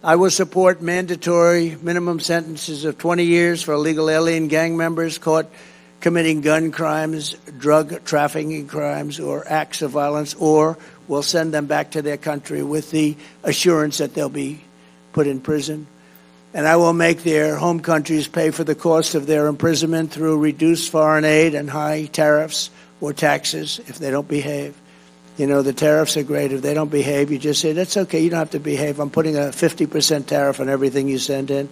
I will support mandatory minimum sentences of 20 years for illegal alien gang members caught committing gun crimes, drug trafficking crimes, or acts of violence, or will send them back to their country with the assurance that they'll be put in prison. And I will make their home countries pay for the cost of their imprisonment through reduced foreign aid and high tariffs or taxes if they don't behave. You know, the tariffs are great. If they don't behave, you just say, that's okay, you don't have to behave. I'm putting a 50% tariff on everything you send in.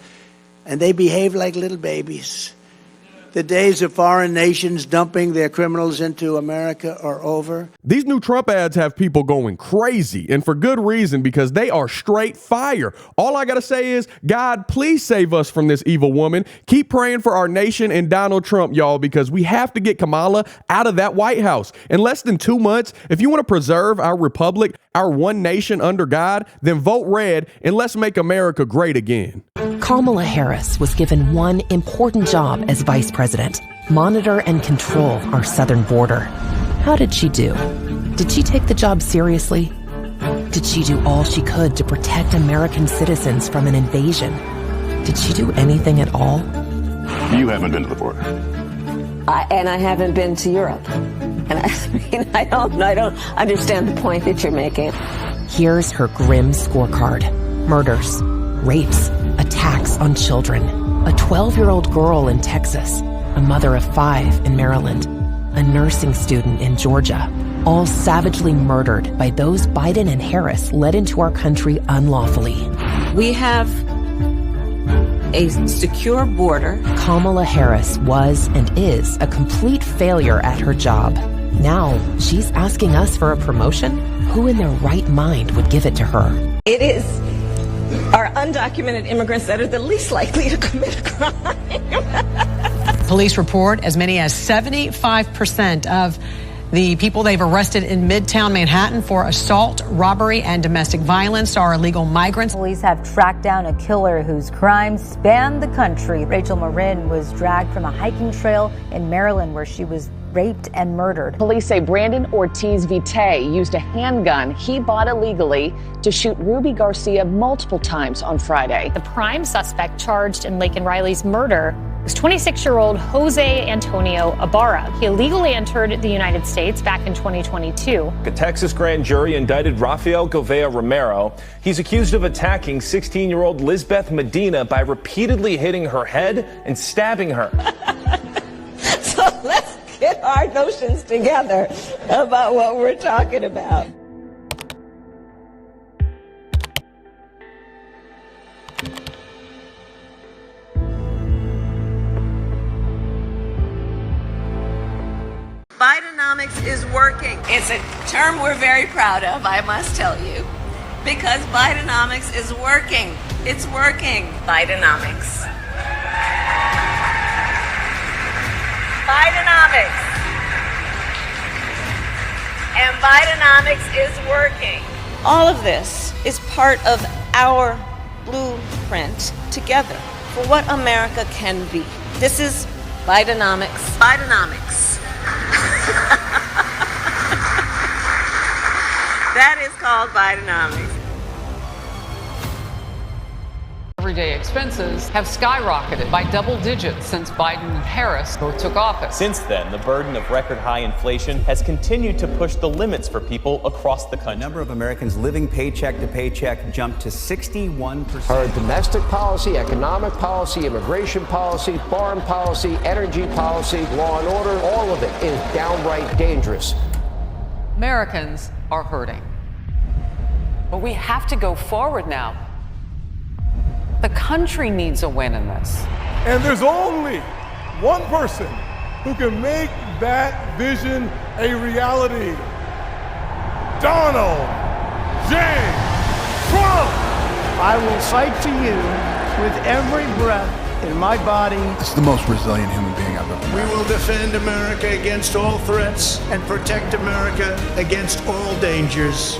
And they behave like little babies. The days of foreign nations dumping their criminals into America are over. These new Trump ads have people going crazy, and for good reason, because they are straight fire. All I gotta say is, God, please save us from this evil woman. Keep praying for our nation and Donald Trump, y'all, because we have to get Kamala out of that White House. In less than 2 months, if you want to preserve our republic, our one nation under God, then vote red and let's make America great again. Kamala Harris was given one important job as vice president: monitor and control our southern border. How did she do? Did she take the job seriously? Did she do all she could to protect American citizens from an invasion? Did she do anything at all? You haven't been to the border. And I haven't been to Europe. And I don't understand the point that you're making. Here's her grim scorecard: murders, rapes, attacks on children, a 12-year-old girl in Texas, a mother of 5 in Maryland, a nursing student in Georgia, all savagely murdered by those Biden and Harris led into our country unlawfully. We have a secure border. Kamala Harris was and is a complete failure at her job. Now she's asking us for a promotion? Who in their right mind would give it to her? It is our undocumented immigrants that are the least likely to commit a crime. Police report as many as 75% of the people they've arrested in Midtown Manhattan for assault, robbery, and domestic violence are illegal migrants. Police have tracked down a killer whose crimes span the country. Rachel Marin was dragged from a hiking trail in Maryland where she was raped and murdered. Police say Brandon Ortiz Vite used a handgun he bought illegally to shoot Ruby Garcia multiple times on Friday. The prime suspect charged in Laken Riley's murder was 26-year-old Jose Antonio Ibarra. He illegally entered the United States back in 2022. A Texas grand jury indicted Rafael Govea Romero. He's accused of attacking 16-year-old Lisbeth Medina by repeatedly hitting her head and stabbing her. So let's get our notions together about what we're talking about. Bidenomics is working. It's a term we're very proud of, I must tell you, because Bidenomics is working. It's working. Bidenomics. Bidenomics. And Bidenomics is working. All of this is part of our blueprint together for what America can be. This is Bidenomics. Bidenomics. That is called Bidenomics. Everyday expenses have skyrocketed by double digits since Biden and Harris both took office. Since then, the burden of record high inflation has continued to push the limits for people across the country. The number of Americans living paycheck to paycheck jumped to 61%. Our domestic policy, economic policy, immigration policy, foreign policy, energy policy, law and order, all of it is downright dangerous. Americans are hurting. But we have to go forward now. The country needs a win in this. And there's only one person who can make that vision a reality. Donald J. Trump! I will fight for you with every breath in my body. This is the most resilient human being I've ever met. We will defend America against all threats and protect America against all dangers.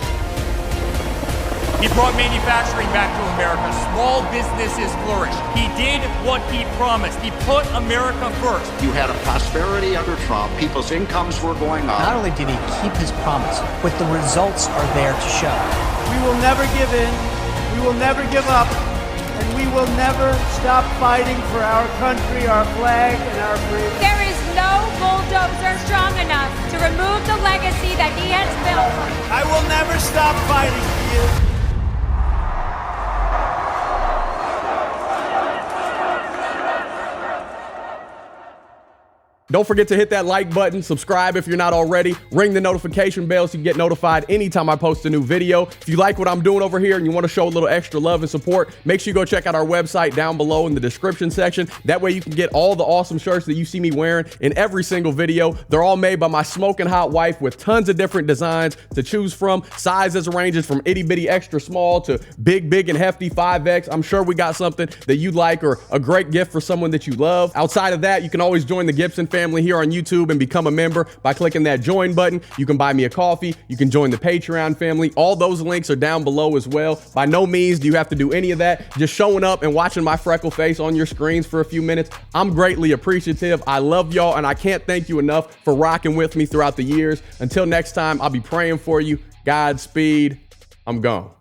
He brought manufacturing back to America. Small businesses flourished. He did what he promised. He put America first. You had a prosperity under Trump. People's incomes were going up. Not only did he keep his promise, but the results are there to show. We will never give in. We will never give up, and we will never stop fighting for our country, our flag, and our freedom. There is no bulldozer strong enough to remove the legacy that he has built. I will never stop fighting for you. Don't forget to hit that like button, subscribe if you're not already, ring the notification bell so you get notified anytime I post a new video. If you like what I'm doing over here and you want to show a little extra love and support, make sure you go check out our website down below in the description section. That way you can get all the awesome shirts that you see me wearing in every single video. They're all made by my smoking hot wife with tons of different designs to choose from. Sizes ranges from itty bitty extra small to big and hefty 5X. I'm sure we got something that you like or a great gift for someone that you love. Outside of that, you can always join the Gibson family here on YouTube and become a member by clicking that join button. You can buy me a coffee. You can join the Patreon family. All those links are down below as well. By no means do you have to do any of that. Just showing up and watching my freckle face on your screens for a few minutes, I'm greatly appreciative. I love y'all, and I can't thank you enough for rocking with me throughout the years. Until next time, I'll be praying for you. Godspeed. I'm gone.